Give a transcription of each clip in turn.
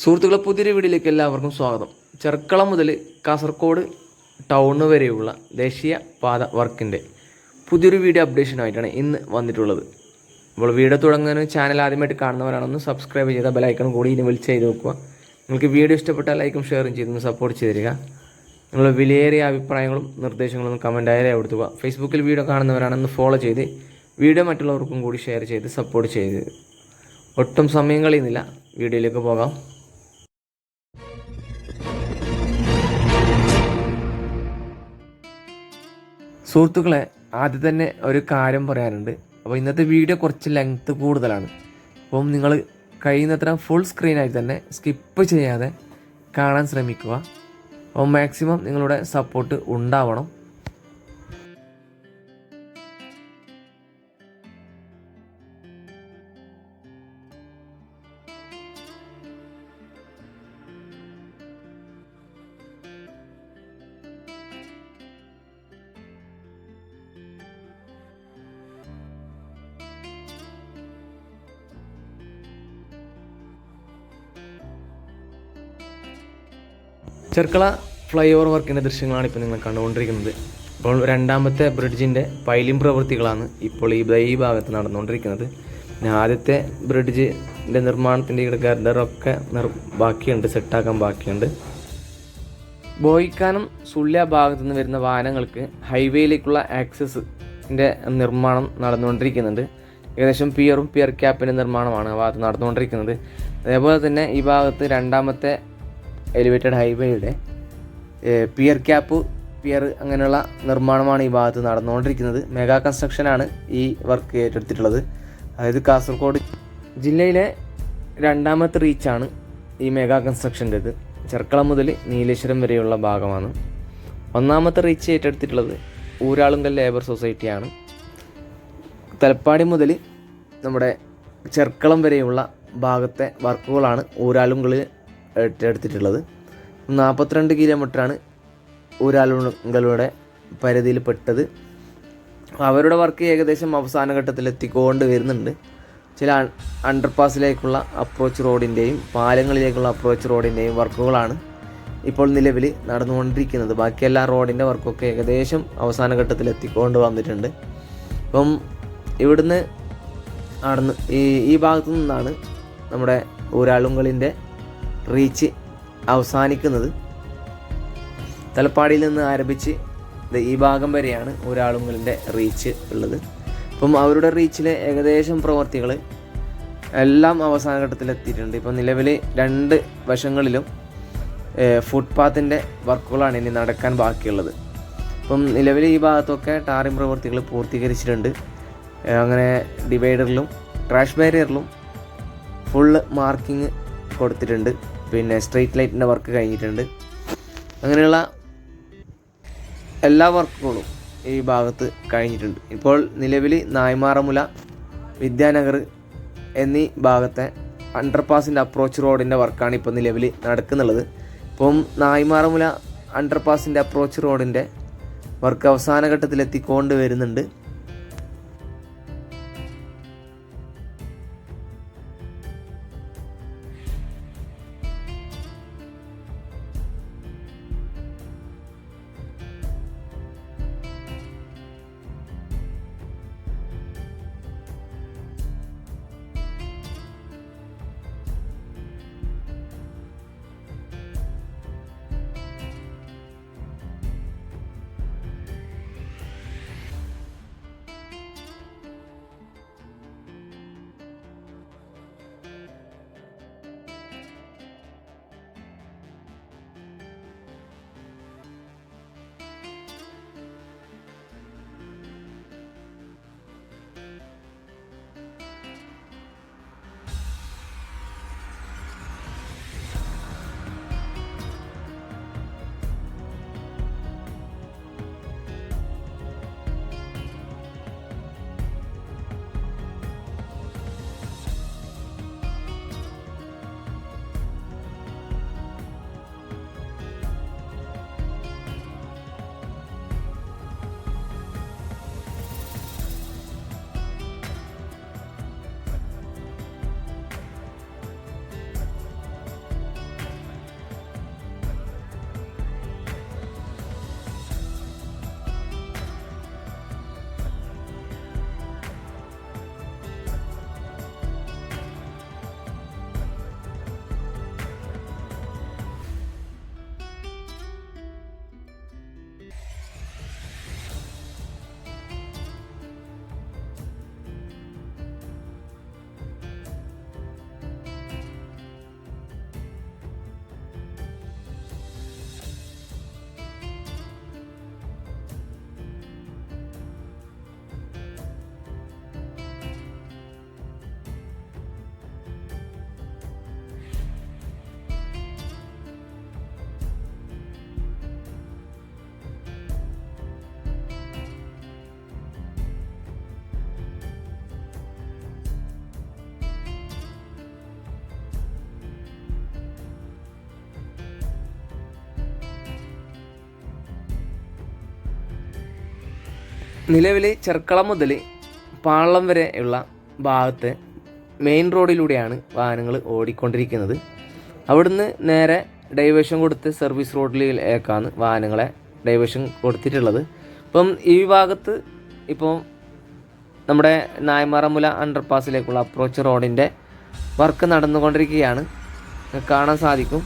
സുഹൃത്തുക്കളെ, പുതിയൊരു വീഡിയോയിലേക്ക് എല്ലാവർക്കും സ്വാഗതം. ചെർക്കളം മുതൽ കാസർഗോഡ് ടൗണ് വരെയുള്ള ദേശീയ പാത വർക്കിൻ്റെ പുതിയൊരു വീഡിയോ അപ്ഡേഷനായിട്ടാണ് ഇന്ന് വന്നിട്ടുള്ളത്. അപ്പോൾ വീഡിയോ തുടങ്ങുന്നതിന് ചാനൽ ആദ്യമായിട്ട് കാണുന്നവരാണെന്ന് സബ്സ്ക്രൈബ് ചെയ്ത ബെലൈക്കൺ കൂടി ഇനി വിളിച്ച് ചെയ്ത് നോക്കുക. നിങ്ങൾക്ക് വീഡിയോ ഇഷ്ടപ്പെട്ടാൽ ലൈക്കും ഷെയറും ചെയ്തൊന്ന് സപ്പോർട്ട് ചെയ്ത് തരിക. നിങ്ങളുടെ വിലയേറിയ അഭിപ്രായങ്ങളും നിർദ്ദേശങ്ങളും കമൻറ്റായി രേഖപ്പെടുത്തുക. ഫേസ്ബുക്കിൽ വീഡിയോ കാണുന്നവരാണെന്ന് ഫോളോ ചെയ്ത് വീഡിയോ മറ്റുള്ളവർക്കും കൂടി ഷെയർ ചെയ്ത് സപ്പോർട്ട് ചെയ്ത് ഒട്ടും സമയം കളയുന്നില്ല, വീഡിയോയിലേക്ക് പോകാം. സുഹൃത്തുക്കളെ, ആദ്യം തന്നെ ഒരു കാര്യം പറയാനുണ്ട്. അപ്പോൾ ഇന്നത്തെ വീഡിയോ കുറച്ച് ലെങ്ത്ത് കൂടുതലാണ്. അപ്പം നിങ്ങൾ കഴിയുന്നത്ര ഫുൾ സ്ക്രീനായി തന്നെ സ്കിപ്പ് ചെയ്യാതെ കാണാൻ ശ്രമിക്കുക. അപ്പോൾ മാക്സിമം നിങ്ങളുടെ സപ്പോർട്ട് ഉണ്ടാവണം. ചെർക്കള ഫ്ലൈ ഓവർ വർക്കിൻ്റെ ദൃശ്യങ്ങളാണ് ഇപ്പോൾ നിങ്ങൾ കണ്ടുകൊണ്ടിരിക്കുന്നത്. ഇപ്പോൾ രണ്ടാമത്തെ ബ്രിഡ്ജിൻ്റെ പൈലിംഗ് പ്രവൃത്തികളാണ് ഇപ്പോൾ ഈ ഭാഗത്ത് നടന്നുകൊണ്ടിരിക്കുന്നത്. പിന്നെ ആദ്യത്തെ ബ്രിഡ്ജിൻ്റെ നിർമ്മാണത്തിൻ്റെ ഗർഡറൊക്കെ ബാക്കിയുണ്ട്, സെറ്റാക്കാൻ ബാക്കിയുണ്ട്. ബോയിക്കാനം സുള്ളിയ ഭാഗത്തു നിന്ന് വരുന്ന വാഹനങ്ങൾക്ക് ഹൈവേയിലേക്കുള്ള ആക്സസിൻ്റെ നിർമ്മാണം നടന്നുകൊണ്ടിരിക്കുന്നുണ്ട്. ഏകദേശം പിയർ ക്യാപ്പിൻ്റെ നിർമ്മാണമാണ് ആ ഭാഗത്ത് നടന്നുകൊണ്ടിരിക്കുന്നത്. അതേപോലെ തന്നെ ഈ ഭാഗത്ത് രണ്ടാമത്തെ എലിവേറ്റഡ് ഹൈവേയുടെ പിയർ അങ്ങനെയുള്ള നിർമ്മാണമാണ് ഈ ഭാഗത്ത് നടന്നുകൊണ്ടിരിക്കുന്നത്. മെഗാ കൺസ്ട്രക്ഷനാണ് ഈ വർക്ക് ഏറ്റെടുത്തിട്ടുള്ളത്. അതായത് കാസർഗോഡ് ജില്ലയിലെ രണ്ടാമത്തെ റീച്ചാണ് ഈ മെഗാ കൺസ്ട്രക്ഷൻ്റേത്. ചെർക്കളം മുതൽ നീലേശ്വരം വരെയുള്ള ഭാഗമാണ്. ഒന്നാമത്തെ റീച്ച് ഏറ്റെടുത്തിട്ടുള്ളത് ഊരാളുങ്കൽ ലേബർ സൊസൈറ്റിയാണ്. തലപ്പാടി മുതൽ നമ്മുടെ ചെർക്കളം വരെയുള്ള ഭാഗത്തെ വർക്കുകളാണ് ഊരാളുങ്കൽ ഏറ്റെടുത്തിട്ടുള്ളത്. 42 കിലോമീറ്ററാണ് ഊരാളുങ്കലുടെ പരിധിയിൽപ്പെട്ടത്. അവരുടെ വർക്ക് ഏകദേശം അവസാന ഘട്ടത്തിൽ എത്തിക്കൊണ്ട് വരുന്നുണ്ട്. ചില അണ്ടർപാസിലേക്കുള്ള അപ്രോച്ച് റോഡിൻ്റെയും പാലങ്ങളിലേക്കുള്ള അപ്രോച്ച് റോഡിൻ്റെയും വർക്കുകളാണ് ഇപ്പോൾ നിലവിൽ നടന്നുകൊണ്ടിരിക്കുന്നത്. ബാക്കിയെല്ലാ റോഡിൻ്റെ വർക്കൊക്കെ ഏകദേശം അവസാന ഘട്ടത്തിൽ എത്തിക്കൊണ്ട് വന്നിട്ടുണ്ട്. അപ്പം ഇവിടുന്ന് ഈ ഭാഗത്തു നിന്നാണ് നമ്മുടെ ഊരാളുങ്കലിൻ്റെ റീച്ച് അവസാനിക്കുന്നത്. തലപ്പാടിയിൽ നിന്ന് ആരംഭിച്ച് ഈ ഭാഗം വരെയാണ് ഊരാളുങ്കലിൻ്റെ റീച്ച് ഉള്ളത്. അപ്പം അവരുടെ റീച്ചിലെ ഏകദേശം പ്രവർത്തികൾ എല്ലാം അവസാന ഘട്ടത്തിലെത്തിയിട്ടുണ്ട്. ഇപ്പം നിലവിൽ 2 വശങ്ങളിലും ഫുട്പാത്തിൻ്റെ വർക്കുകളാണ് ഇനി നടക്കാൻ ബാക്കിയുള്ളത്. അപ്പം നിലവിൽ ഈ ഭാഗത്തൊക്കെ ടാറിംഗ് പ്രവർത്തികൾ പൂർത്തീകരിച്ചിട്ടുണ്ട്. അങ്ങനെ ഡിവൈഡറിലും ട്രാഷ് ബാരിയറിലും ഫുള്ള് മാർക്കിങ് കൊടുത്തിട്ടുണ്ട്. പിന്നെ സ്ട്രീറ്റ് ലൈറ്റിൻ്റെ വർക്ക് കഴിഞ്ഞിട്ടുണ്ട്. അങ്ങനെയുള്ള എല്ലാ വർക്കുകളും ഈ ഭാഗത്ത് കഴിഞ്ഞിട്ടുണ്ട്. ഇപ്പോൾ നിലവിൽ നായ്മാറമുല, വിദ്യാനഗർ എന്നീ ഭാഗത്തെ അണ്ടർപാസിൻ്റെ അപ്രോച്ച് റോഡിൻ്റെ വർക്കാണ് ഇപ്പോൾ നിലവിൽ നടക്കുന്നുള്ളത്. ഇപ്പം നായ്മാറമുല അണ്ടർപാസിൻ്റെ അപ്രോച്ച് റോഡിൻ്റെ വർക്ക് അവസാന ഘട്ടത്തിലെത്തിക്കൊണ്ട് വരുന്നുണ്ട്. നിലവിൽ ചെർക്കളം മുതൽ പാളം വരെ ഉള്ള ഭാഗത്തെ മെയിൻ റോഡിലൂടെയാണ് വാഹനങ്ങൾ ഓടിക്കൊണ്ടിരിക്കുന്നത്. അവിടുന്ന് നേരെ ഡൈവേഷൻ കൊടുത്ത് സർവീസ് റോഡിലേക്കാണ് വാഹനങ്ങളെ ഡൈവേഷൻ കൊടുത്തിട്ടുള്ളത്. ഇപ്പം ഈ ഭാഗത്ത് ഇപ്പോൾ നമ്മുടെ നായ്മാറമുല അണ്ടർപാസിലേക്കുള്ള അപ്രോച്ച് റോഡിൻ്റെ വർക്ക് നടന്നുകൊണ്ടിരിക്കുകയാണ്, കാണാൻ സാധിക്കും.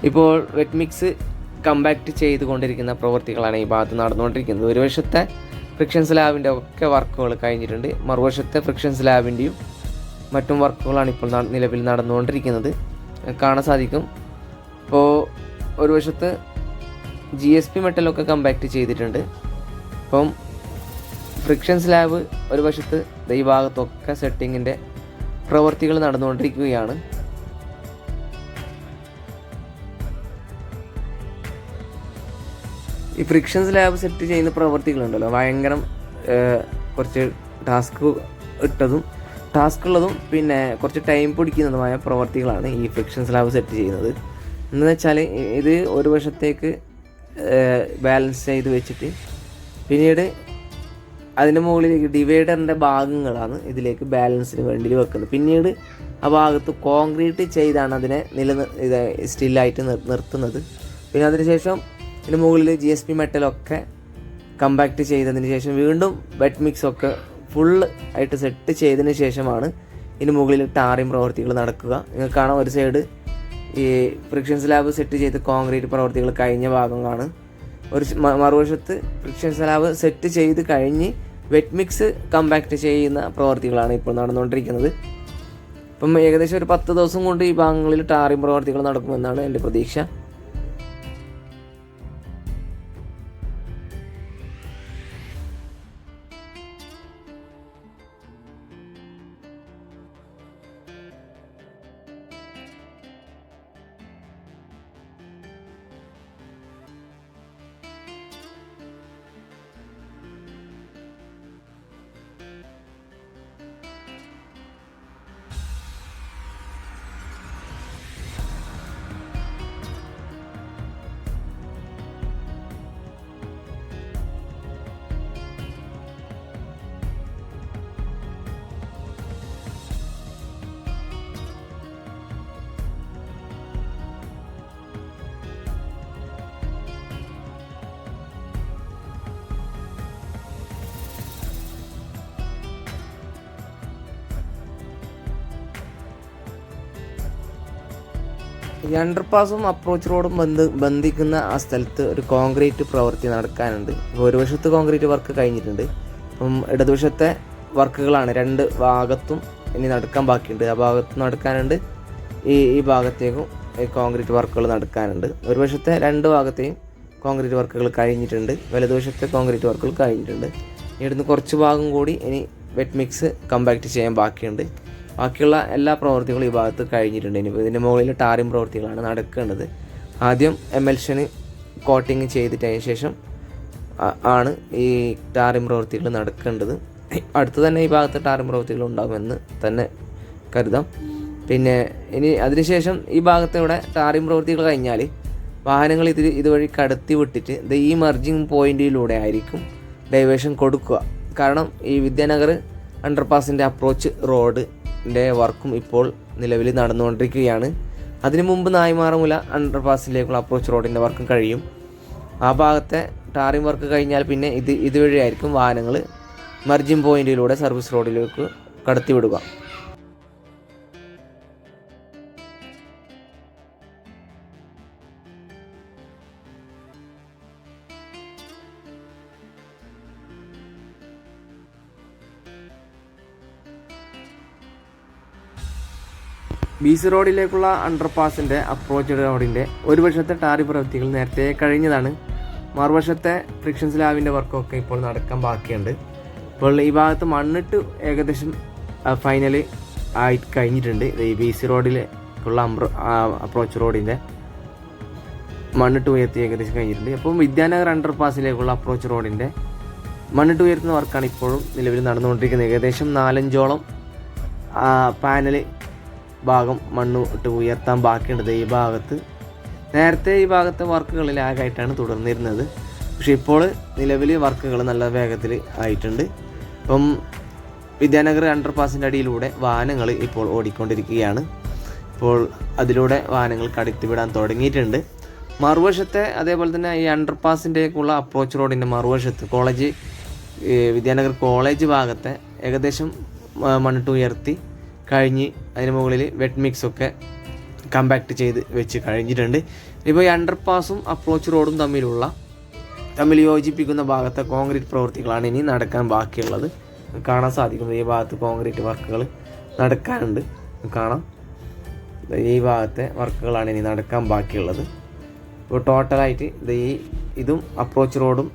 ഇപ്പോൾ വെറ്റ് മിക്സ് കമ്പാക്റ്റ് ചെയ്തുകൊണ്ടിരിക്കുന്ന പ്രവൃത്തികളാണ് ഈ ഭാഗത്ത് നടന്നുകൊണ്ടിരിക്കുന്നത്. ഒരു വശത്തെ ഫ്രിക്ഷൻ സ്ലാബിൻ്റെ ഒക്കെ വർക്കുകൾ കഴിഞ്ഞിട്ടുണ്ട്, മറുവശത്തെ ഫ്രിക്ഷൻ സ്ലാബിൻ്റെയും മറ്റും വർക്കുകളാണ് ഇപ്പോൾ നിലവിൽ നടന്നുകൊണ്ടിരിക്കുന്നത്, കാണാൻ സാധിക്കും. ഇപ്പോൾ ഒരു വശത്ത് GSP മെറ്റലൊക്കെ കമ്പാക്റ്റ് ചെയ്തിട്ടുണ്ട്. അപ്പം ഫ്രിക്ഷൻ സ്ലാബ് ഒരു വശത്ത് ഈ ഭാഗത്തൊക്കെ സെറ്റിങ്ങിൻ്റെ പ്രവൃത്തികൾ നടന്നുകൊണ്ടിരിക്കുകയാണ്. ഈ ഫ്രിക്ഷൻ സ്ലാബ് സെറ്റ് ചെയ്യുന്ന പ്രവൃത്തികളുണ്ടല്ലോ, ഭയങ്കര കുറച്ച് ടാസ്ക് ഉള്ളതും പിന്നെ കുറച്ച് ടൈം പിടിക്കുന്നതുമായ പ്രവൃത്തികളാണ് ഈ ഫ്രിക്ഷൻ സ്ലാബ് സെറ്റ് ചെയ്യുന്നത്. എന്ന് വെച്ചാൽ ഇത് ഒരു വശത്തേക്ക് ബാലൻസ് ചെയ്ത് വെച്ചിട്ട് പിന്നീട് അതിൻ്റെ മുകളിലേക്ക് ഡിവൈഡറിൻ്റെ ഭാഗങ്ങളാണ് ഇതിലേക്ക് ബാലൻസിന് വേണ്ടി വെക്കുന്നത്. പിന്നീട് ആ ഭാഗത്ത് കോൺക്രീറ്റ് ചെയ്താണ് അതിനെ സ്റ്റില്ലായിട്ട് നിർത്തുന്നത്. പിന്നെ അതിനുശേഷം ഇതിന് മുകളിൽ GSP മെറ്റലൊക്കെ കമ്പാക്റ്റ് ചെയ്തതിന് ശേഷം വീണ്ടും വെറ്റ് മിക്സൊക്കെ ഫുള്ള് ആയിട്ട് സെറ്റ് ചെയ്തതിന് ശേഷമാണ് ഇതിന് മുകളിൽ ടാറിങ് പ്രവൃത്തികൾ നടക്കുക. നിങ്ങൾക്ക് കാണാം, ഒരു സൈഡ് ഈ ഫ്രിക്ഷൻ സ്ലാബ് സെറ്റ് ചെയ്ത് കോൺക്രീറ്റ് പ്രവൃത്തികൾ കഴിഞ്ഞ ഭാഗമാണ്, ഒരു മറുവശത്ത് ഫ്രിക്ഷൻ സ്ലാബ് സെറ്റ് ചെയ്ത് കഴിഞ്ഞ് വെറ്റ് മിക്സ് കമ്പാക്റ്റ് ചെയ്യുന്ന പ്രവൃത്തികളാണ് ഇപ്പോൾ നടന്നുകൊണ്ടിരിക്കുന്നത്. ഇപ്പം ഏകദേശം ഒരു 10 ദിവസം കൊണ്ട് ഈ ഭാഗങ്ങളിൽ ടാറിങ് പ്രവൃത്തികൾ നടക്കുമെന്നാണ് എൻ്റെ പ്രതീക്ഷ. ഈ അണ്ടർപാസും അപ്രോച്ച് റോഡും ബന്ധിക്കുന്ന ആ സ്ഥലത്ത് ഒരു കോൺക്രീറ്റ് പ്രവൃത്തി നടക്കാനുണ്ട്. ഇപ്പോൾ ഒരു വശത്ത് കോൺക്രീറ്റ് വർക്ക് കഴിഞ്ഞിട്ടുണ്ട്, അപ്പം ഇടതുവശത്തെ വർക്കുകളാണ് 2 ഭാഗത്തും ഇനി നടക്കാൻ ബാക്കിയുണ്ട്. ആ ഭാഗത്ത് നടക്കാനുണ്ട്, ഈ ഭാഗത്തേക്കും ഈ കോൺക്രീറ്റ് വർക്കുകൾ നടക്കാനുണ്ട്. ഒരു വശത്തെ 2 ഭാഗത്തെയും കോൺക്രീറ്റ് വർക്കുകൾ കഴിഞ്ഞിട്ടുണ്ട്, വലതുവശത്തെ കോൺക്രീറ്റ് വർക്കുകൾ കഴിഞ്ഞിട്ടുണ്ട്. ഇവിടുന്ന് കുറച്ച് ഭാഗം കൂടി ഇനി വെറ്റ് മിക്സ് കമ്പാക്റ്റ് ചെയ്യാൻ ബാക്കിയുണ്ട്. ബാക്കിയുള്ള എല്ലാ പ്രവൃത്തികളും ഈ ഭാഗത്ത് കഴിഞ്ഞിട്ടുണ്ട്. ഇനി ഇതിൻ്റെ മുകളിൽ ടാറിങ് പ്രവൃത്തികളാണ് നടക്കേണ്ടത്. ആദ്യം എമൽഷന് കോട്ടിങ് ചെയ്തിട്ടതിന് ശേഷം ആണ് ഈ ടാറിങ് പ്രവൃത്തികൾ നടക്കേണ്ടത്. അടുത്ത് തന്നെ ഈ ഭാഗത്ത് ടാറിങ് പ്രവൃത്തികൾ ഉണ്ടാകുമെന്ന് തന്നെ കരുതാം. പിന്നെ ഇനി അതിനുശേഷം ഈ ഭാഗത്തൂടെ ടാറിങ് പ്രവൃത്തികൾ കഴിഞ്ഞാൽ വാഹനങ്ങൾ ഇതുവഴി കടത്തി വിട്ടിട്ട് ഈ മർജിങ് പോയിന്റിലൂടെ ആയിരിക്കും ഡൈവേഷൻ കൊടുക്കുക. കാരണം ഈ വിദ്യാനഗർ അണ്ടർപാസിൻ്റെ അപ്രോച്ച് റോഡിൻ്റെ വർക്കും ഇപ്പോൾ നിലവിൽ നടന്നുകൊണ്ടിരിക്കുകയാണ്. അതിനു മുമ്പ് നായ്മാറമുല അണ്ടർപാസിലേക്കുള്ള അപ്രോച്ച് റോഡിൻ്റെ വർക്കും കഴിയും. ആ ഭാഗത്തെ ടാറിങ് വർക്ക് കഴിഞ്ഞാൽ പിന്നെ ഇതുവഴിയായിരിക്കും വാഹനങ്ങൾ മർജിങ് പോയിന്റിലൂടെ സർവീസ് റോഡിലേക്ക് കടത്തിവിടുക. BC റോഡിലേക്കുള്ള അണ്ടർപാസിൻ്റെ അപ്രോച്ച് റോഡിൻ്റെ ഒരു വശത്തെ ടാറിങ് പ്രവൃത്തികൾ നേരത്തെ കഴിഞ്ഞതാണ്. മറുവശത്തെ ഫ്രിക്ഷൻ സ്ലാബിൻ്റെ വർക്കൊക്കെ ഇപ്പോൾ നടക്കാൻ ബാക്കിയുണ്ട്. ഇപ്പോൾ ഈ ഭാഗത്ത് മണ്ണിട്ട് ഏകദേശം ഫൈനൽ ആയി കഴിഞ്ഞിട്ടുണ്ട്. ഈ BC റോഡിലേക്കുള്ള അപ്രോച്ച് റോഡിൻ്റെ മണ്ണിട്ട് ഉയർത്തി ഏകദേശം കഴിഞ്ഞിട്ടുണ്ട്. അപ്പം വിദ്യാനഗർ അണ്ടർപാസിലേക്കുള്ള അപ്രോച്ച് റോഡിൻ്റെ മണ്ണിട്ട് ഉയർത്തുന്ന വർക്കാണ് ഇപ്പോഴും നിലവിൽ നടന്നുകൊണ്ടിരിക്കുന്നത്. ഏകദേശം 4-5ഓളം പാനൽ ഭാഗം മണ്ണ് ഇട്ട് ഉയർത്താൻ ബാക്കിയുണ്ട്. ഈ ഭാഗത്ത് നേരത്തെ ഈ ഭാഗത്തെ വർക്കുകളിൽ ആകായിട്ടാണ് തുടർന്നിരുന്നത്. പക്ഷേ ഇപ്പോൾ നിലവിൽ വർക്കുകൾ നല്ല വേഗത്തിൽ ആയിട്ടുണ്ട്. ഇപ്പം വിദ്യാനഗർ അണ്ടർപാസിൻ്റെ അടിയിലൂടെ വാഹനങ്ങൾ ഇപ്പോൾ ഓടിക്കൊണ്ടിരിക്കുകയാണ്. ഇപ്പോൾ അതിലൂടെ വാഹനങ്ങൾ കടത്തിവിടാൻ തുടങ്ങിയിട്ടുണ്ട്. മറുവശത്തെ അതേപോലെ തന്നെ ഈ അണ്ടർപാസിൻ്റെക്കുള്ള അപ്രോച്ച് റോഡിൻ്റെ മറുവശത്ത് വിദ്യാനഗർ കോളേജ് ഭാഗത്തെ ഏകദേശം മണ്ണിട്ട് ഉയർത്തി കഴിഞ്ഞ് അതിന് മുകളിൽ വെറ്റ് മിക്സൊക്കെ കമ്പാക്ട് ചെയ്ത് വെച്ച് കഴിഞ്ഞിട്ടുണ്ട്. ഇപ്പോൾ ഈ അണ്ടർപാസും അപ്രോച്ച് റോഡും തമ്മിൽ യോജിപ്പിക്കുന്ന ഭാഗത്തെ കോൺക്രീറ്റ് പ്രവൃത്തികളാണ് ഇനി നടക്കാൻ ബാക്കിയുള്ളത്. കാണാൻ സാധിക്കുന്നത് ഈ ഭാഗത്ത് കോൺക്രീറ്റ് വർക്കുകൾ നടക്കാനുണ്ട്. കാണാം, ഈ ഭാഗത്തെ വർക്കുകളാണ് ഇനി നടക്കാൻ ബാക്കിയുള്ളത്. ഇപ്പോൾ ടോട്ടലായിട്ട് ഇതും അപ്രോച്ച് റോഡും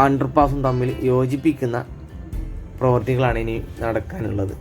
അണ്ടർപാസും തമ്മിൽ യോജിപ്പിക്കുന്ന പ്രവൃത്തികളാണ് ഇനി നടക്കാനുള്ളത്.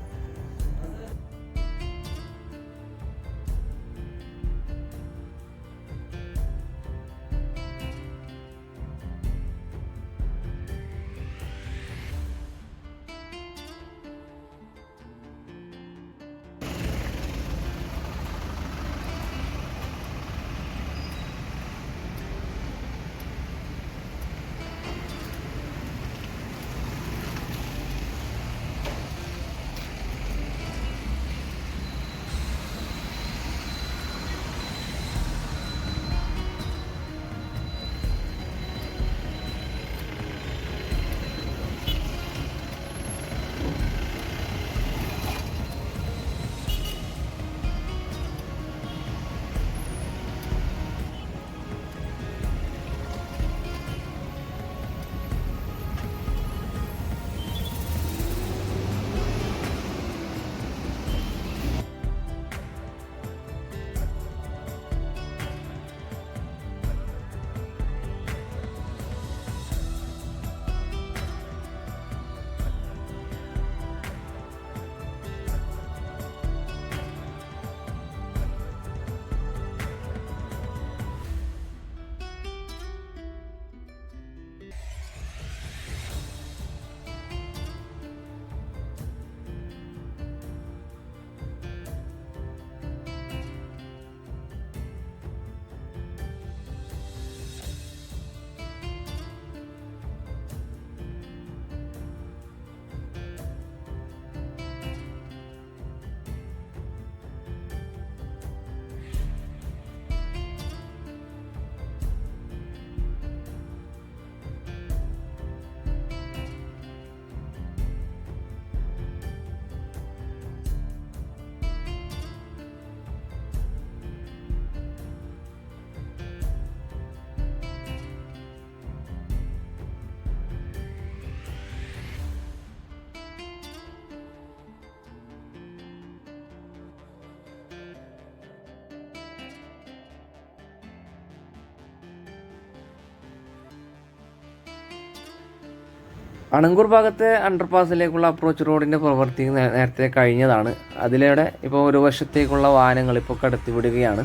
അണങ്കൂർ ഭാഗത്തെ അണ്ടർപാസിലേക്കുള്ള അപ്രോച്ച് റോഡിൻ്റെ പ്രവൃത്തി നേരത്തെ കഴിഞ്ഞതാണ്. അതിലൂടെ ഇപ്പോൾ ഒരു വർഷത്തേക്കുള്ള വാഹനങ്ങൾ ഇപ്പോൾ കടത്തിവിടുകയാണ്.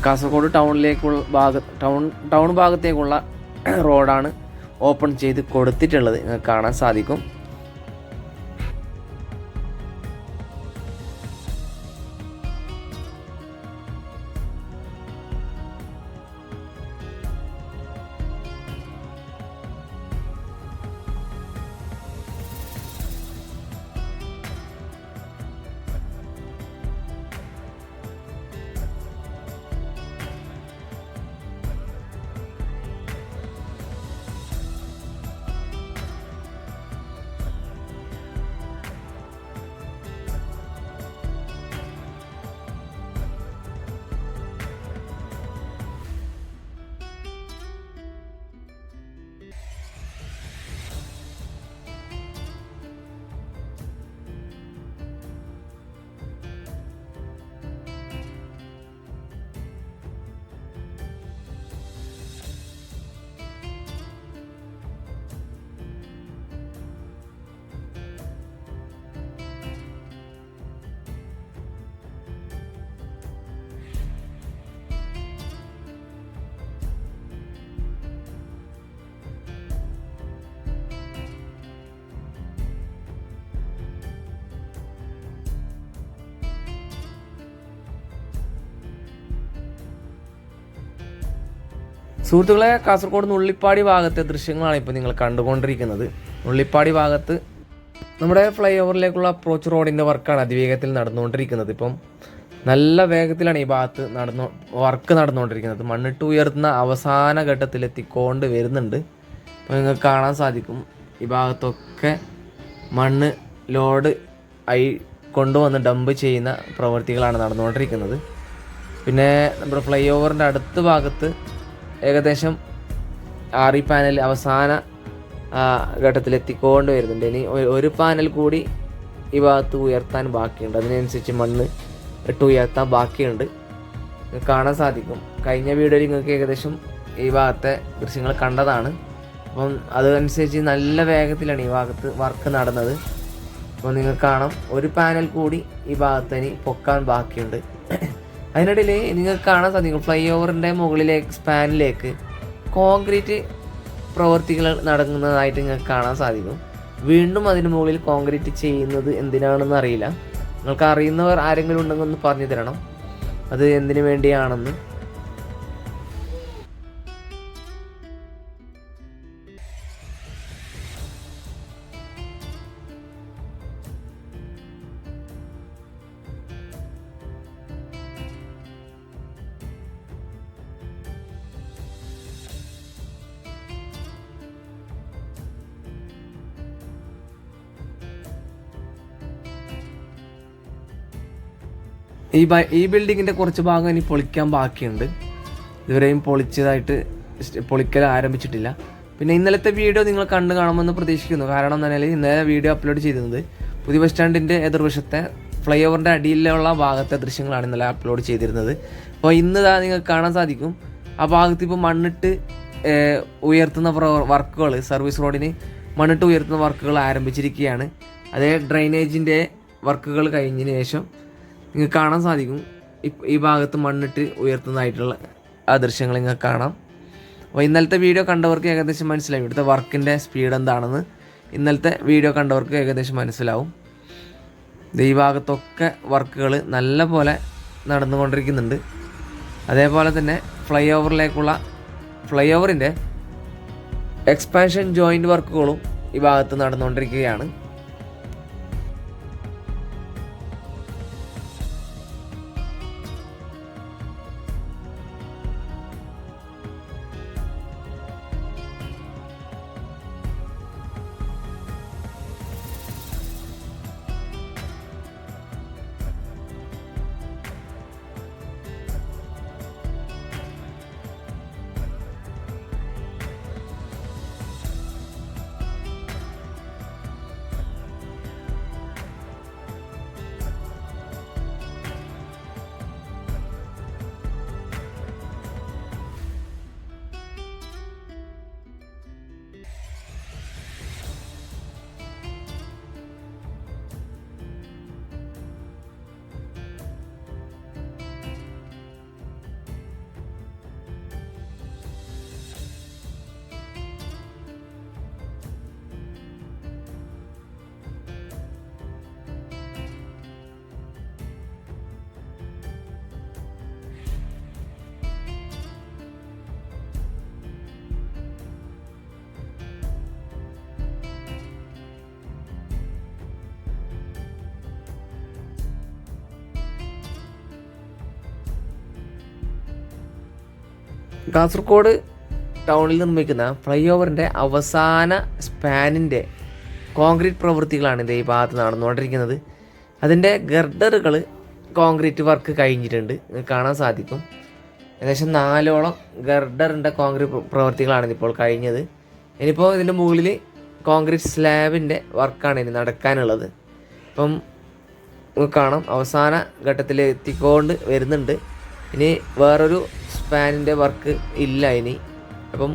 കാസർഗോഡ് ടൗൺ ഭാഗത്തേക്കുള്ള റോഡാണ് ഓപ്പൺ ചെയ്ത് കൊടുത്തിട്ടുള്ളത്. കാണാൻ സാധിക്കും. സുഹൃത്തുക്കളെ, കാസർഗോഡ് നുള്ളിപ്പാടി ഭാഗത്തെ ദൃശ്യങ്ങളാണ് ഇപ്പോൾ നിങ്ങൾ കണ്ടുകൊണ്ടിരിക്കുന്നത്. നുള്ളിപ്പാടി ഭാഗത്ത് നമ്മുടെ ഫ്ലൈ ഓവറിലേക്കുള്ള അപ്രോച്ച് റോഡിൻ്റെ വർക്കാണ് അതിവേഗത്തിൽ നടന്നുകൊണ്ടിരിക്കുന്നത്. ഇപ്പം നല്ല വേഗത്തിലാണ് ഈ ഭാഗത്ത് വർക്ക് നടന്നുകൊണ്ടിരിക്കുന്നത്. മണ്ണിട്ട് ഉയർത്തുന്ന അവസാന ഘട്ടത്തിലെത്തിക്കൊണ്ട് വരുന്നുണ്ട്. അപ്പോൾ നിങ്ങൾക്ക് കാണാൻ സാധിക്കും ഈ ഭാഗത്തൊക്കെ മണ്ണ് ലോഡ് ആയി കൊണ്ടുവന്ന് ഡംപ് ചെയ്യുന്ന പ്രവൃത്തികളാണ് നടന്നുകൊണ്ടിരിക്കുന്നത്. പിന്നെ നമ്മുടെ ഫ്ലൈ ഓവറിൻ്റെ അടുത്ത ഭാഗത്ത് ഏകദേശം RE പാനൽ അവസാന ഘട്ടത്തിലെത്തിക്കൊണ്ട് വരുന്നുണ്ട്. ഇനി ഒരു പാനൽ കൂടി ഈ ഭാഗത്ത് ഉയർത്താൻ ബാക്കിയുണ്ട്. അതിനനുസരിച്ച് മണ്ണ് ഇട്ട് ഉയർത്താൻ ബാക്കിയുണ്ട്. കാണാൻ സാധിക്കും. കഴിഞ്ഞ വീഡിയോയിൽ നിങ്ങൾക്ക് ഏകദേശം ഈ ഭാഗത്തെ ദൃശ്യങ്ങൾ കണ്ടതാണ്. അപ്പം അതനുസരിച്ച് നല്ല വേഗത്തിലാണ് ഈ ഭാഗത്ത് വർക്ക് നടന്നത്. അപ്പോൾ നിങ്ങൾക്ക് കാണാം ഒരു പാനൽ കൂടി ഈ ഭാഗത്തിന് പൊക്കാൻ ബാക്കിയുണ്ട്. അതിനിടയിൽ നിങ്ങൾക്ക് കാണാൻ സാധിക്കും ഫ്ലൈ ഓവറിൻ്റെ മുകളിലേക്ക് സ്പാനിലേക്ക് കോൺക്രീറ്റ് പ്രവൃത്തികൾ നടക്കുന്നതായിട്ട് നിങ്ങൾക്ക് കാണാൻ സാധിക്കും. വീണ്ടും അതിന് മുകളിൽ കോൺക്രീറ്റ് ചെയ്യുന്നത് എന്തിനാണെന്ന് അറിയില്ല. നിങ്ങൾക്ക് അറിയുന്നവർ ആരെങ്കിലും ഉണ്ടെങ്കിൽ ഒന്ന് പറഞ്ഞു തരണം അത് എന്തിനു വേണ്ടിയാണെന്ന്. ഈ ബിൽഡിങ്ങിൻ്റെ കുറച്ച് ഭാഗം ഇനി പൊളിക്കാൻ ബാക്കിയുണ്ട്. ഇതുവരെയും പൊളിക്കൽ ആരംഭിച്ചിട്ടില്ല. പിന്നെ ഇന്നലത്തെ വീഡിയോ നിങ്ങൾ കണ്ടു കാണുമെന്ന് പ്രതീക്ഷിക്കുന്നു. കാരണം എന്താ പറഞ്ഞാൽ ഇന്നലെ വീഡിയോ അപ്ലോഡ് ചെയ്തിരുന്നത് പുതിയ ബസ് സ്റ്റാൻഡിൻ്റെ എതിർവശത്തെ ഫ്ലൈ ഓവറിൻ്റെ അടിയിലുള്ള ഭാഗത്തെ ദൃശ്യങ്ങളാണ് ഇന്നലെ അപ്ലോഡ് ചെയ്തിരുന്നത്. അപ്പോൾ ഇന്ന് നിങ്ങൾക്ക് കാണാൻ സാധിക്കും ആ ഭാഗത്ത് ഇപ്പോൾ മണ്ണിട്ട് ഉയർത്തുന്ന വർക്കുകൾ, സർവീസ് റോഡിന് മണ്ണിട്ട് ഉയർത്തുന്ന വർക്കുകൾ ആരംഭിച്ചിരിക്കുകയാണ്. അതേ ഡ്രെയിനേജിൻ്റെ വർക്കുകൾ കഴിഞ്ഞതിന് ശേഷം നിങ്ങൾക്ക് കാണാൻ സാധിക്കും ഈ ഭാഗത്ത് മണ്ണിട്ട് ഉയർത്തുന്നതായിട്ടുള്ള ആ ദൃശ്യങ്ങൾ നിങ്ങൾക്ക് കാണാം. അപ്പോൾ ഇന്നലത്തെ വീഡിയോ കണ്ടവർക്ക് ഏകദേശം മനസ്സിലാവും ഇവിടുത്തെ വർക്കിൻ്റെ സ്പീഡ് എന്താണെന്ന്. ഇന്നലത്തെ വീഡിയോ കണ്ടവർക്ക് ഏകദേശം മനസ്സിലാവും. ഈ ഭാഗത്തൊക്കെ വർക്കുകൾ നല്ല പോലെ നടന്നുകൊണ്ടിരിക്കുന്നുണ്ട്. അതേപോലെ തന്നെ ഫ്ലൈ ഓവറിൻ്റെ എക്സ്പാൻഷൻ ജോയിൻറ്റ് വർക്കുകളും ഈ ഭാഗത്ത് നടന്നുകൊണ്ടിരിക്കുകയാണ്. കാസർഗോഡ് ടൗണിൽ നിർമ്മിക്കുന്ന ഫ്ലൈ ഓവറിൻ്റെ അവസാന സ്പാനിൻ്റെ കോൺക്രീറ്റ് പ്രവൃത്തികളാണ് ഈ ഭാഗത്ത് നടന്നുകൊണ്ടിരിക്കുന്നത്. അതിൻ്റെ ഗർഡറുകൾ കോൺക്രീറ്റ് വർക്ക് കഴിഞ്ഞിട്ടുണ്ട്, കാണാൻ സാധിക്കും. ഏകദേശം 4ഓളം ഗർഡറിൻ്റെ കോൺക്രീറ്റ് പ്രവൃത്തികളാണ് ഇപ്പോൾ കഴിഞ്ഞത്. ഇനിയിപ്പോൾ ഇതിൻ്റെ മുകളിൽ കോൺക്രീറ്റ് സ്ലാബിൻ്റെ വർക്കാണ് ഇനി നടക്കാനുള്ളത്. അപ്പം കാണാം അവസാന ഘട്ടത്തിൽ എത്തിക്കൊണ്ട് വരുന്നുണ്ട്. ഇനി വേറൊരു സ്പാനിൻ്റെ വർക്ക് ഇല്ല ഇനി. അപ്പം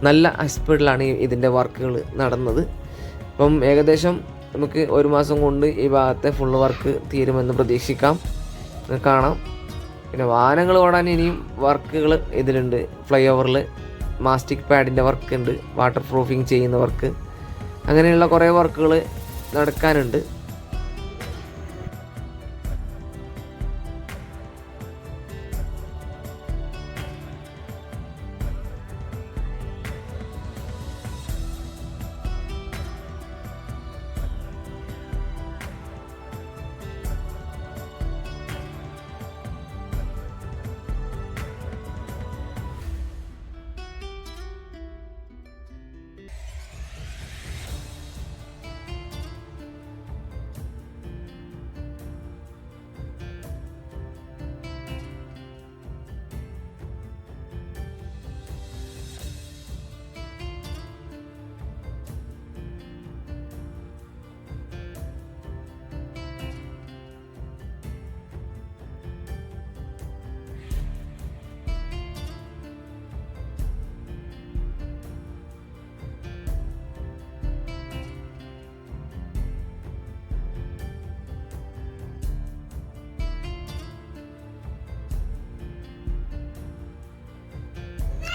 നല്ല സ്പീഡിലാണ് ഇതിൻ്റെ വർക്കുകൾ നടന്നത്. അപ്പം ഏകദേശം നമുക്ക് 1 മാസം കൊണ്ട് ഈ ഭാഗത്തെ ഫുള്ള് വർക്ക് തീരുമെന്ന് പ്രതീക്ഷിക്കാം. കാണാം. പിന്നെ വാഹനങ്ങൾ ഓടാൻ ഇനിയും വർക്കുകൾ ഇതിലുണ്ട്. ഫ്ലൈ ഓവറിൽ മാസ്റ്റിക് പാഡിൻ്റെ വർക്ക് ഉണ്ട്, വാട്ടർ പ്രൂഫിങ് ചെയ്യുന്ന വർക്ക്, അങ്ങനെയുള്ള കുറേ വർക്കുകൾ നടക്കാനുണ്ട്.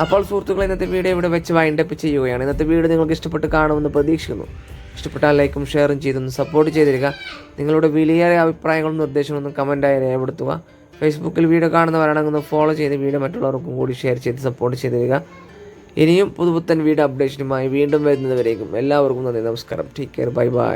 അപ്പോൾ സുഹൃത്തുക്കളെ, ഇന്നത്തെ വീഡിയോ ഇവിടെ വെച്ച് വൈൻഡപ്പ് ചെയ്യുകയാണ്. ഇന്നത്തെ വീഡിയോ നിങ്ങൾക്ക് ഇഷ്ടപ്പെട്ട് കാണുമെന്ന് പ്രതീക്ഷിക്കുന്നു. ഇഷ്ടപ്പെട്ടാൽ ലൈക്കും ഷെയറും ചെയ്തൊന്ന് സപ്പോർട്ട് ചെയ്തിരിക. നിങ്ങളുടെ വിലയേറിയ അഭിപ്രായങ്ങളും നിർദ്ദേശങ്ങളൊന്നും കമൻറ്റായി രേഖപ്പെടുത്തുക. ഫേസ്ബുക്കിൽ വീഡിയോ കാണുന്നവരാണെങ്കിൽ ഒന്ന് ഫോളോ ചെയ്ത് വീഡിയോ മറ്റുള്ളവർക്കും കൂടി ഷെയർ ചെയ്ത് സപ്പോർട്ട് ചെയ്തിരിക. ഇനിയും പുതുപുത്തൻ വീഡിയോ അപ്ഡേഷനുമായി വീണ്ടും വരുന്നതുവരേക്കും എല്ലാവർക്കും നന്ദി, നമസ്കാരം. Take care, bye bye.